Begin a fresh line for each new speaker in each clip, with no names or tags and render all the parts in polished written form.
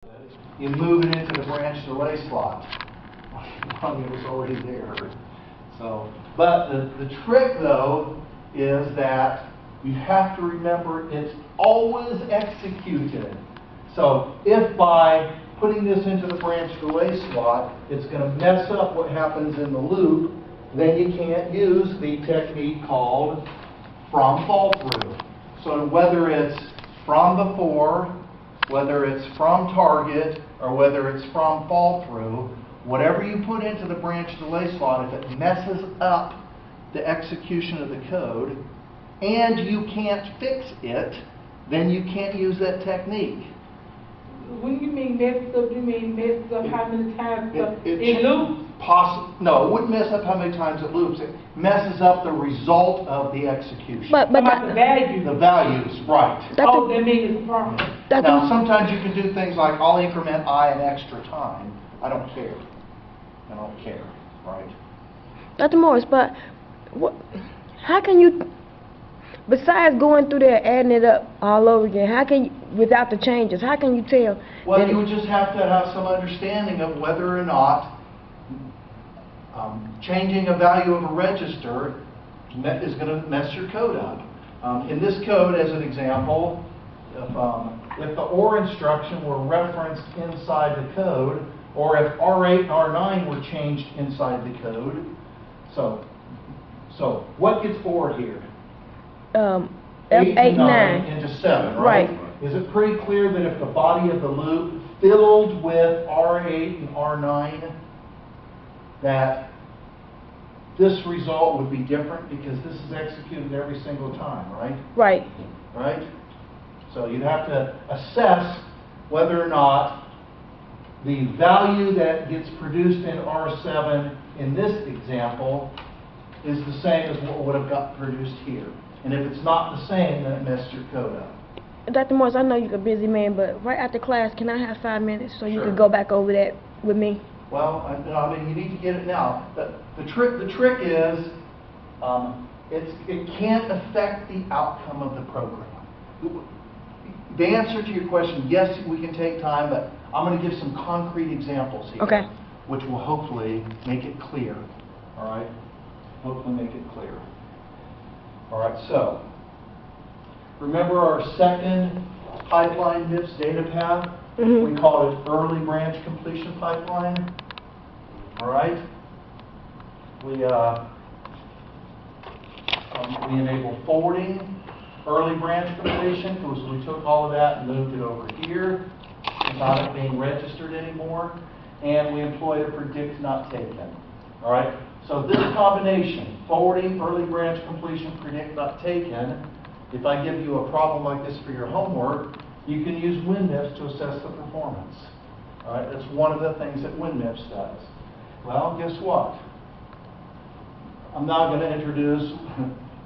You move it into the branch delay slot. It was already there. So, but the trick though is that you have to remember it's always executed. So if by putting this into the branch delay slot, it's going to mess up what happens in the loop, then you can't use the technique called from fall through. So whether it's from before, whether it's from target, or whether it's from fall through, whatever you put into the branch delay slot, if it messes up the execution of the code and you can't fix it, then you can't use that technique.
When you mean messed up, you mean messed up how many times it loops?
No, it wouldn't mess up how many times it loops. It messes up the result of the execution.
But the value.
The values, right.
Oh, that means it's a problem.
Now, sometimes you can do things like, I'll increment I an extra time. I don't care. I don't care, right?
Dr. Morris, but how can you, besides going through there adding it up all over again, how can you, without the changes, how can you tell?
Well, you would just have to have some understanding of whether or not changing a value of a register is going to mess your code up. In this code, as an example, if the OR instruction were referenced inside the code, or if R8 and R9 were changed inside the code, so what gets OR here? 8 and 9 into 7, right? Is it pretty clear that if the body of the loop filled with R8 and R9, that this result would be different because this is executed every single time, right?
Right.
Right? So you'd have to assess whether or not the value that gets produced in R7 in this example is the same as what would have got produced here. And if it's not the same, then it messed your code up.
Dr. Morris, I know you're a busy man, but right after class, can I have 5 minutes so you
Sure.
can go back over that with me?
Well, I mean, you need to get it now. The trick is, it can't affect the outcome of the program. The answer to your question, yes, we can take time, but I'm going to give some concrete examples here,
okay,
which will hopefully make it clear. All right? Hopefully make it clear. All right, so remember our second pipeline MIPS data path?
Mm-hmm.
We call it early branch completion pipeline. All right? We enable forwarding early branch completion because we took all of that and moved it over here without it being registered anymore. And we employed a predict not taken. All right? So this combination, forwarding, early branch completion, predict not taken, if I give you a problem like this for your homework, you can use WinMIPS to assess the performance. All right? That's one of the things that WinMIPS does. Well, guess what? I'm now going to introduce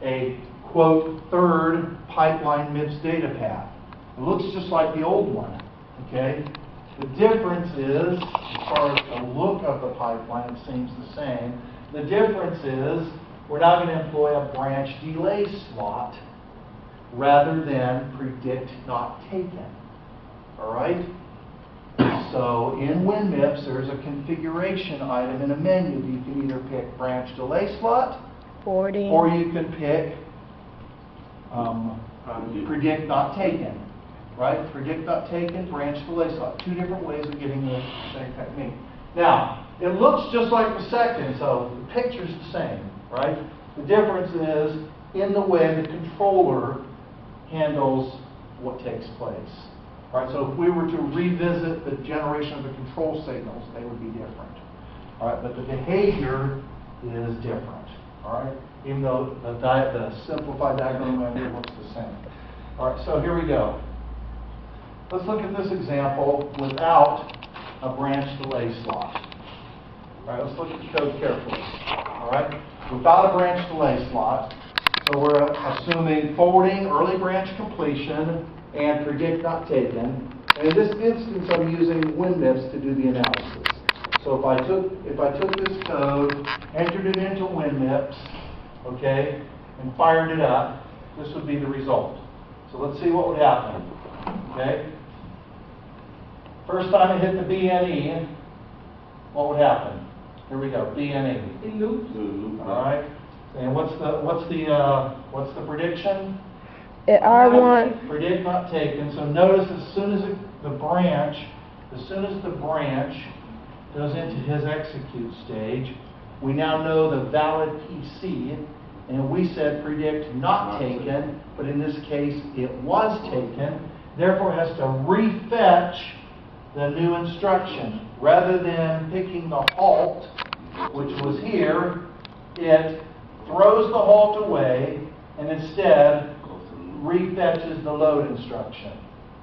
a, quote, third pipeline MIPS data path. It looks just like the old one, okay? The difference is, as far as the look of the pipeline, it seems the same. The difference is we're now going to employ a branch delay slot rather than predict not taken. All right? So in WinMIPS, there's a configuration item in a menu. You can either pick branch delay slot,
forwarding,
or you can pick predict not taken. Right? Predict not taken, branch delay slot. Two different ways of getting the same technique. Now, it looks just like the second, so the picture's the same, right? The difference is in the way the controller handles what takes place. All right, so if we were to revisit the generation of the control signals, they would be different. All right, but the behavior is different. All right, even though the simplified diagram looks the same. All right, so here we go. Let's look at this example without a branch delay slot. All right, let's look at the code carefully. All right, without a branch delay slot, so we're assuming forwarding, early branch completion, and predict not taken. And in this instance, I'm using WinMIPS to do the analysis. So if I took this code, entered it into WinMIPS, okay, and fired it up, this would be the result. So let's see what would happen. Okay. First time it hit the BNE, what would happen? Here we go, BNE.
It loops.
All right. And what's the prediction?
At R1,
Predict not taken. So notice as soon as the branch goes into his execute stage, we now know the valid PC, and we said predict not taken, but in this case it was taken, therefore it has to refetch the new instruction. Rather than picking the halt, which was here, it throws the halt away and instead refetches the load instruction.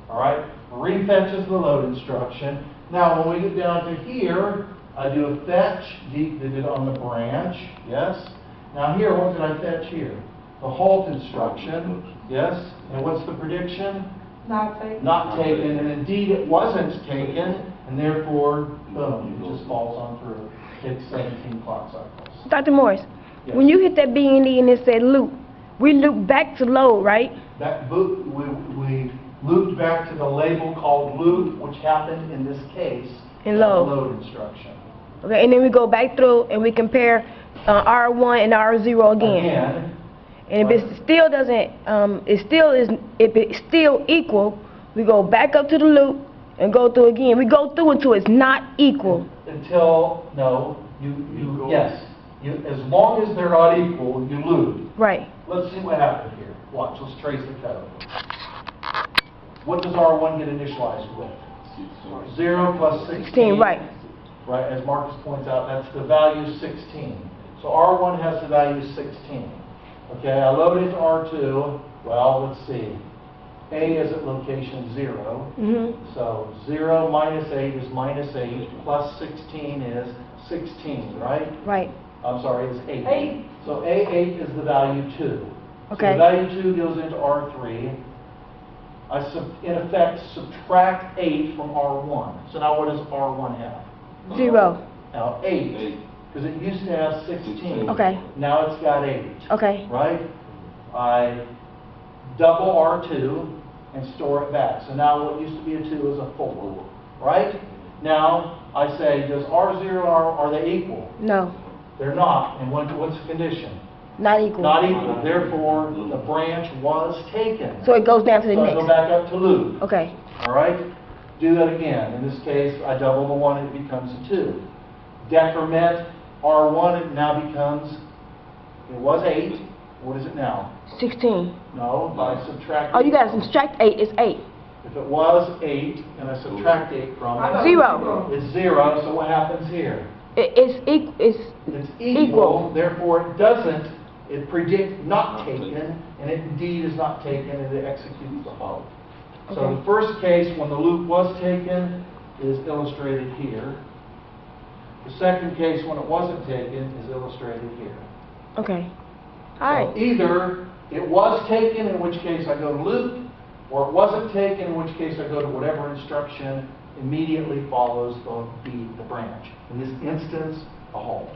All right? Refetches the load instruction. Now, when we get down to here, I do a fetch, did it on the branch, yes? Now here, what did I fetch here? The halt instruction, yes? And what's the prediction?
Not taken.
Not taken, and indeed it wasn't taken, and therefore, boom, it just falls on through. It's 17 clock cycles.
Dr. Morris,
Yes.
when you hit that BNE and it said loop, we loop back to load, right?
We looped back to the label called loop, which happened in this case.
In
as
load.
The load instruction.
Okay, and then we go back through and we compare R1 and R0 again. And if it still doesn't, if it's still equal, we go back up to the loop and go through again. We go through until it's not equal.
Until, no, yes. As long as they're not equal, you loop.
Right.
Let's see what happened here. Watch, let's trace the code. What does R1 get initialized with? 0 plus
16, right.
Right, as Marcus points out, that's the value 16. So R1 has the value 16. Okay, I load it into R2. Well, let's see. A is at location 0.
Mm-hmm.
So 0 minus 8 is minus 8, plus 16 is 16, right?
Right.
I'm sorry, it's 8.
8.
So A8 is the value 2.
Okay.
So the value 2 goes into R3. In effect, subtract 8 from R1. So now what does R1 have?
0.
Now 8, because it used to have 16.
Okay.
Now it's got 8.
Okay.
Right? I double R2 and store it back. So now what used to be a 2 is a 4. Right? Now I say, does R0 and R, are they equal?
No.
They're not. And what's the condition?
Not equal.
Not equal. Therefore, the branch was taken.
So it goes down to the
So I go
next.
back up to loop.
Okay.
All right? Do that again. In this case, I double the 1, it becomes a 2. Decrement R1, it now becomes, it was 8. What is it now?
16.
No, by subtracting.
Oh, you got to subtract 8. It's 8.
If it was 8, and I subtract 8 from it,
0.
it's 0. So what happens here?
It's equal.
It's equal. Therefore, it doesn't. It predicts not taken, and it indeed is not taken, and it executes the halt. So
Okay.
the first case, when the loop was taken, is illustrated here. The second case, when it wasn't taken, is illustrated here.
Okay.
So
All right.
either it was taken, in which case I go to loop, or it wasn't taken, in which case I go to whatever instruction immediately follows the branch. In this instance, a halt.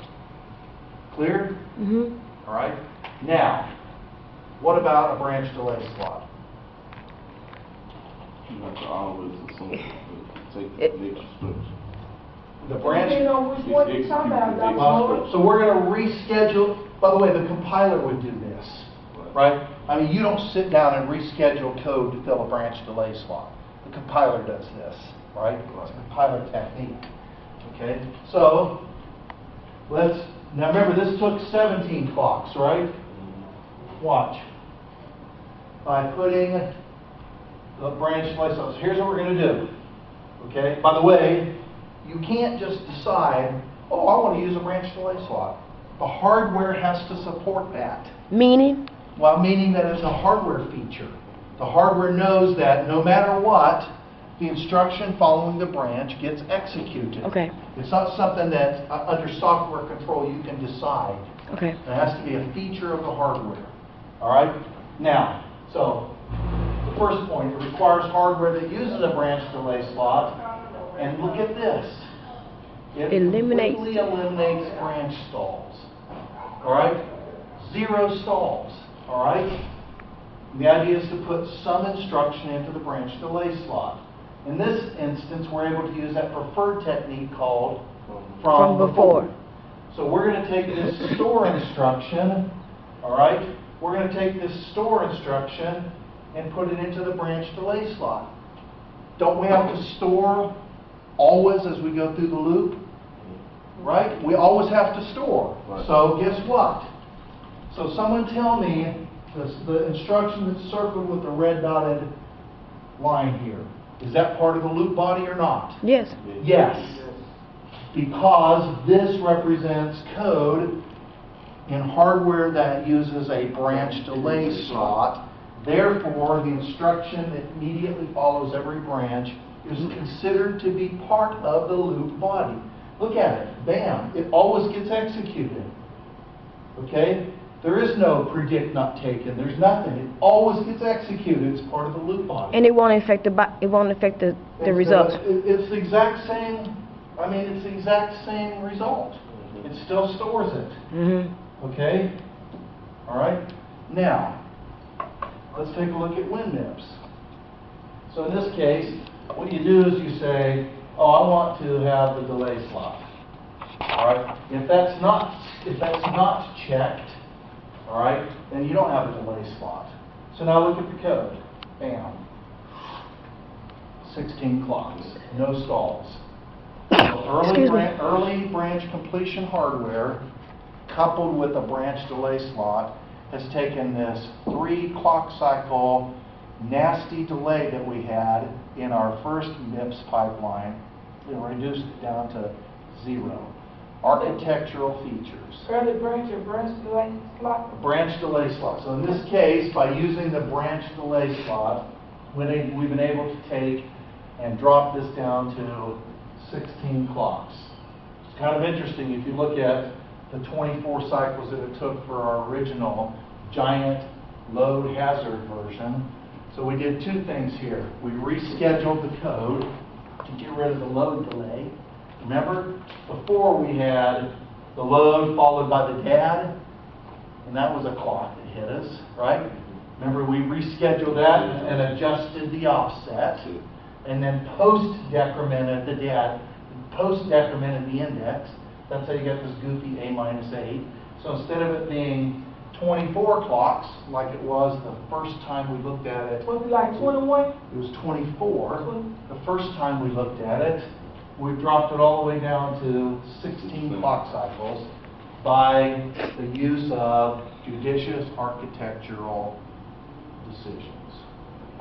Clear?
Mm-hmm.
All right. Now, what about a branch delay slot?
You have to always assume, take
It-
the next steps.
The branch.
Depending on which one you're talking about, Dr. Morris.
So we're going to reschedule. By the way, the compiler would do this, right? I mean, you don't sit down and reschedule code to fill a branch delay slot. The compiler does this, right? It's a compiler technique. Okay. So now remember, this took 17 clocks, right? Watch. By putting the branch delay slot. So here's what we're going to do. Okay. By the way, you can't just decide, oh, I want to use a branch delay slot. The hardware has to support that.
Meaning?
Well, meaning that it's a hardware feature. The hardware knows that no matter what, the instruction following the branch gets executed.
Okay.
It's not something that under software control you can decide.
Okay.
It has to be a feature of the hardware. All right? Now, so the first point, it requires hardware that uses a branch delay slot. And look at this. It
Eliminates.
completely eliminates branch stalls. All right? 0 stalls. All right? The idea is to put some instruction into the branch delay slot. In this instance, we're able to use that preferred technique called
From before.
So we're going to take this store instruction, all right? We're going to take this store instruction and put it into the branch delay slot. Don't we have to store always as we go through the loop? Right? We always have to store.
Right.
So guess what? So someone tell me the instruction that's circled with the red dotted line here. Is that part of the loop body or not?
Yes.
Yes. Because this represents code in hardware that uses a branch delay slot. Therefore, the instruction that immediately follows every branch is considered to be part of the loop body. Look at it. Bam. It always gets executed. Okay? There is no predict not taken. There's nothing. It always gets executed. It's part of the loop body.
And it won't affect the results.
It's the exact same. I mean, it's the exact same result. It still stores it.
Mm-hmm.
Okay? All right? Now, let's take a look at WinMIPS. So in this case, what you do is you say, oh, I want to have the delay slot. All right? If that's not checked, all right, then you don't have a delay slot. So now look at the code. Bam. 16 clocks. No stalls. So early branch completion hardware coupled with a branch delay slot has taken this 3 clock cycle nasty delay that we had in our first MIPS pipeline and reduced it down to 0. Architectural features.
Early branch or branch delay slot?
A branch delay slot. So in this case, by using the branch delay slot, we've been able to take and drop this down to 16 clocks. It's kind of interesting if you look at the 24 cycles that it took for our original giant load hazard version. So we did 2 things here. We rescheduled the code to get rid of the load delay. Remember, before we had the load followed by the DAD, and that was a clock that hit us, right? Remember, we rescheduled that and adjusted the offset, and then post-decremented the DAD, post-decremented the index. That's how you get this goofy A-8. So instead of it being 24 clocks, like it was the first time we looked at it.
Was it like 21?
It was 24. The first time we looked at it, we dropped it all the way down to 16 clock cycles by the use of judicious architectural decisions.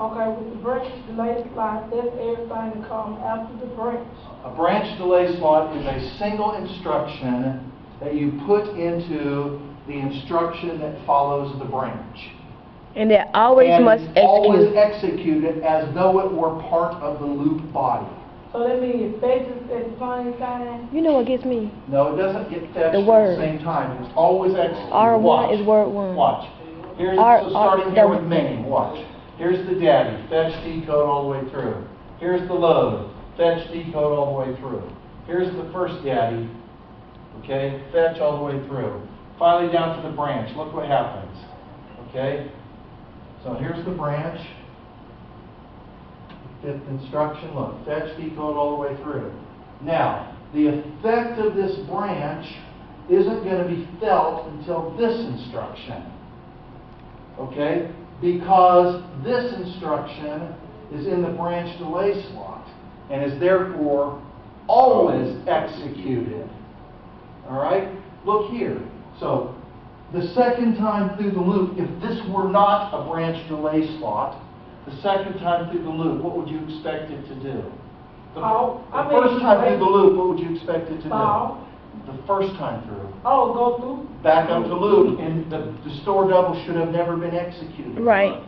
Okay, with the branch delay slot, that's everything that comes after the branch.
A branch delay slot is a single instruction that you put into the instruction that follows the branch.
And it always
And
must
always
execute.
execute it as though it were part of the loop body.
So that means it fetches at the same time?
You know what gets me?
No, it doesn't get fetched
The
at
word.
the same time. It's always executed.
R1
Watch.
is word 1.
Watch. Here's,
R-
so starting
R-
here
that-
with main, watch. Here's the daddy, fetch decode all the way through. Here's the load, fetch decode all the way through. Here's the first daddy, okay, fetch all the way through. Finally down to the branch, look what happens, okay? So here's the branch. 5th instruction, look, fetch decode all the way through. Now, the effect of this branch isn't going to be felt until this instruction, okay? Because this instruction is in the branch delay slot and is therefore always executed. All right? Look here. So, the second time through the loop, if this were not a branch delay slot, the second time through the loop, what would you expect it to do? The first time through the loop, what would you expect it to do? The first time through.
Oh, go through?
Back up to loop, and the store double should have never been executed.
Right.